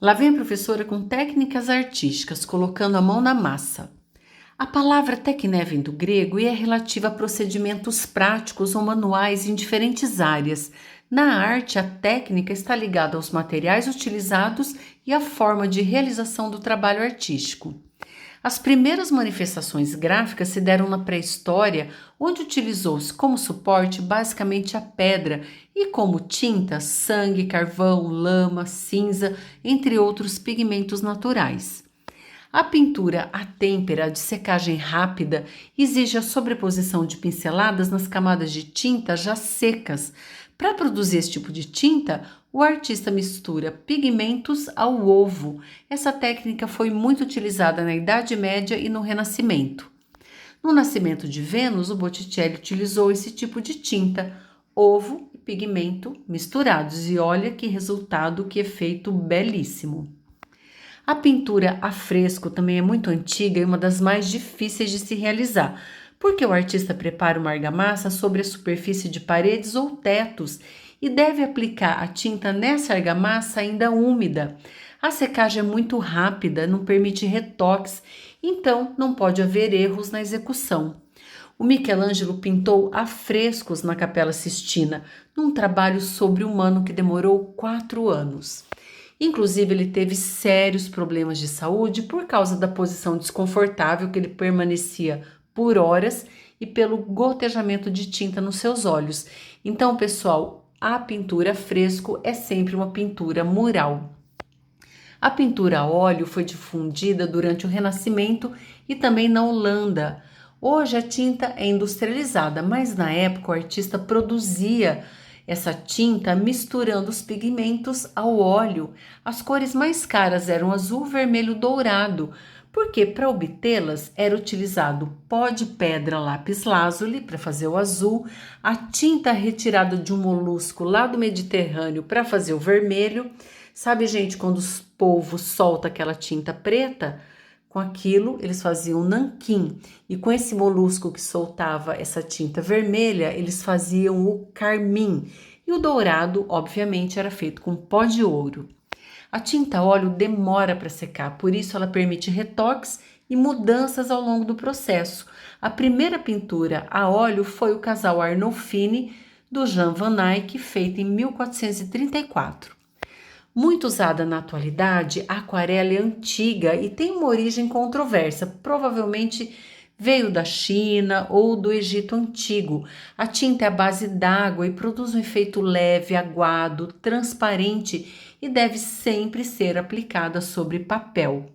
Lá vem a professora com técnicas artísticas, colocando a mão na massa. A palavra tecné vem do grego e é relativa a procedimentos práticos ou manuais em diferentes áreas. Na arte, a técnica está ligada aos materiais utilizados e à forma de realização do trabalho artístico. As primeiras manifestações gráficas se deram na pré-história, onde utilizou-se como suporte basicamente a pedra e como tinta, sangue, carvão, lama, cinza, entre outros pigmentos naturais. A pintura à têmpera de secagem rápida exige a sobreposição de pinceladas nas camadas de tinta já secas. Para produzir esse tipo de tinta, o artista mistura pigmentos ao ovo. Essa técnica foi muito utilizada na Idade Média e no Renascimento. No Nascimento de Vênus, o Botticelli utilizou esse tipo de tinta, ovo e pigmento misturados, e olha que resultado, que efeito belíssimo. A pintura a fresco também é muito antiga e uma das mais difíceis de se realizar, porque o artista prepara uma argamassa sobre a superfície de paredes ou tetos e deve aplicar a tinta nessa argamassa ainda úmida. A secagem é muito rápida, não permite retoques, então não pode haver erros na execução. O Michelangelo pintou afrescos na Capela Sistina, num trabalho sobre-humano que demorou 4 anos. Inclusive, ele teve sérios problemas de saúde por causa da posição desconfortável que ele permanecia por horas e pelo gotejamento de tinta nos seus olhos. Então, pessoal, a pintura a fresco é sempre uma pintura mural. A pintura a óleo foi difundida durante o Renascimento e também na Holanda. Hoje a tinta é industrializada, mas na época o artista produzia essa tinta misturando os pigmentos ao óleo. As cores mais caras eram azul, vermelho, dourado, porque para obtê-las era utilizado pó de pedra lápis-lazuli para fazer o azul, a tinta retirada de um molusco lá do Mediterrâneo para fazer o vermelho. Sabe, gente, quando os polvos soltam aquela tinta preta? Com aquilo, eles faziam nanquim. E com esse molusco que soltava essa tinta vermelha, eles faziam o carmim. E o dourado, obviamente, era feito com pó de ouro. A tinta a óleo demora para secar, por isso ela permite retoques e mudanças ao longo do processo. A primeira pintura a óleo foi o casal Arnolfini, do Jan van Eyck, feita em 1434. Muito usada na atualidade, a aquarela é antiga e tem uma origem controversa. Provavelmente veio da China ou do Egito Antigo. A tinta é à base d'água e produz um efeito leve, aguado, transparente e deve sempre ser aplicada sobre papel.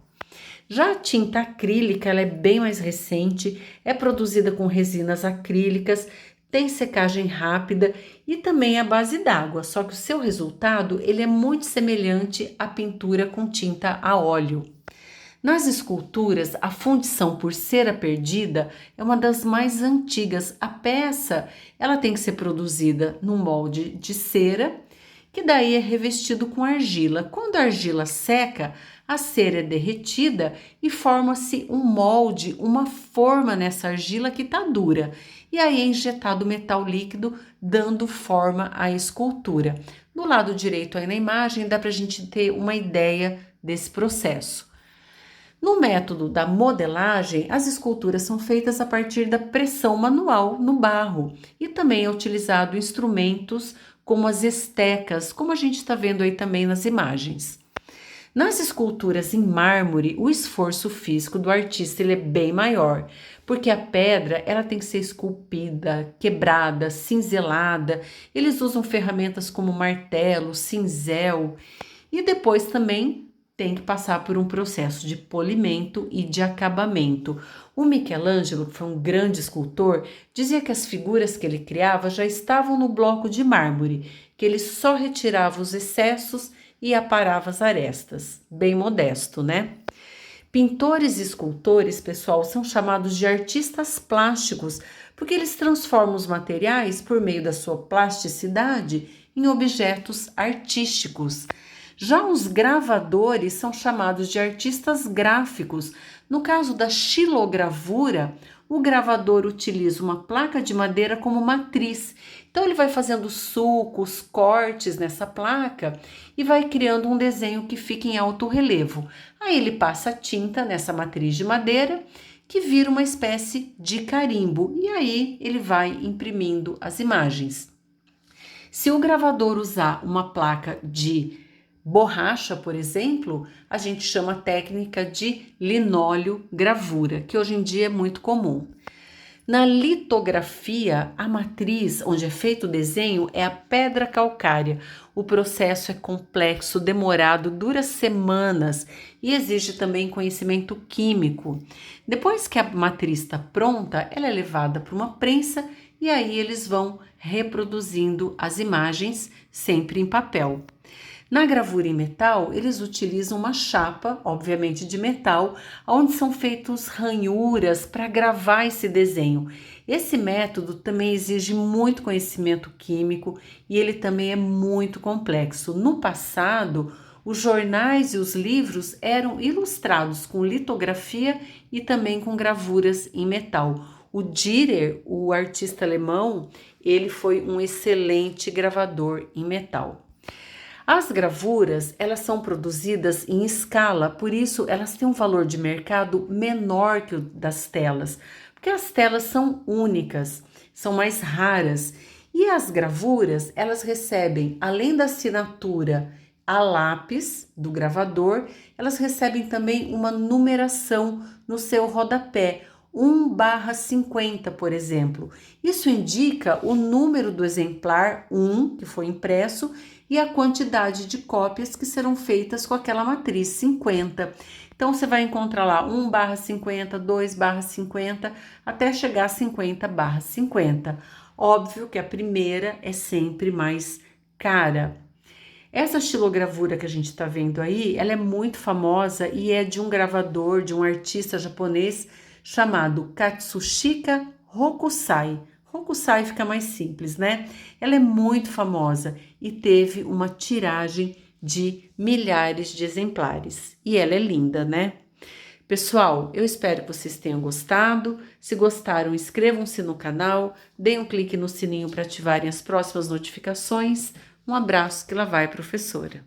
Já a tinta acrílica, ela é bem mais recente, é produzida com resinas acrílicas, tem secagem rápida e também é à base d'água, só que o seu resultado ele é muito semelhante à pintura com tinta a óleo. Nas esculturas, a fundição por cera perdida é uma das mais antigas. A peça ela tem que ser produzida num molde de cera, que daí é revestido com argila. Quando a argila seca, a cera é derretida e forma-se um molde, uma forma nessa argila que está dura. E aí é injetado metal líquido, dando forma à escultura. Do lado direito aí na imagem dá para a gente ter uma ideia desse processo. No método da modelagem, as esculturas são feitas a partir da pressão manual no barro e também é utilizado instrumentos como as estecas, como a gente está vendo aí também nas imagens. Nas esculturas em mármore, o esforço físico do artista ele é bem maior, porque a pedra ela tem que ser esculpida, quebrada, cinzelada. Eles usam ferramentas como martelo, cinzel e depois também tem que passar por um processo de polimento e de acabamento. O Michelangelo, que foi um grande escultor, dizia que as figuras que ele criava já estavam no bloco de mármore, que ele só retirava os excessos e aparava as arestas. Bem modesto, né? Pintores e escultores, pessoal, são chamados de artistas plásticos, porque eles transformam os materiais, por meio da sua plasticidade, em objetos artísticos. Já os gravadores são chamados de artistas gráficos. No caso da xilogravura, o gravador utiliza uma placa de madeira como matriz. Então ele vai fazendo sulcos, cortes nessa placa e vai criando um desenho que fica em alto relevo. Aí ele passa a tinta nessa matriz de madeira que vira uma espécie de carimbo e aí ele vai imprimindo as imagens. Se o gravador usar uma placa de borracha, por exemplo, a gente chama a técnica de linóleo gravura, que hoje em dia é muito comum. Na litografia, a matriz onde é feito o desenho é a pedra calcária. O processo é complexo, demorado, dura semanas e exige também conhecimento químico. Depois que a matriz está pronta, ela é levada para uma prensa e aí eles vão reproduzindo as imagens, sempre em papel. Na gravura em metal, eles utilizam uma chapa, obviamente de metal, onde são feitos ranhuras para gravar esse desenho. Esse método também exige muito conhecimento químico e ele também é muito complexo. No passado, os jornais e os livros eram ilustrados com litografia e também com gravuras em metal. O Dürer, o artista alemão, ele foi um excelente gravador em metal. As gravuras, elas são produzidas em escala, por isso elas têm um valor de mercado menor que o das telas, porque as telas são únicas, são mais raras. E as gravuras, elas recebem, além da assinatura a lápis do gravador, elas recebem também uma numeração no seu rodapé, 1/50, por exemplo. Isso indica o número do exemplar 1 que foi impresso e a quantidade de cópias que serão feitas com aquela matriz 50. Então você vai encontrar lá 1/50, 2/50, até chegar a 50/50. Óbvio que a primeira é sempre mais cara. Essa xilogravura que a gente está vendo aí, ela é muito famosa e é de um gravador, de um artista japonês chamado Katsushika Hokusai. Hokusai fica mais simples, né? Ela é muito famosa e teve uma tiragem de milhares de exemplares. E ela é linda, né? Pessoal, eu espero que vocês tenham gostado. Se gostaram, inscrevam-se no canal, deem um clique no sininho para ativarem as próximas notificações. Um abraço, que lá vai, professora.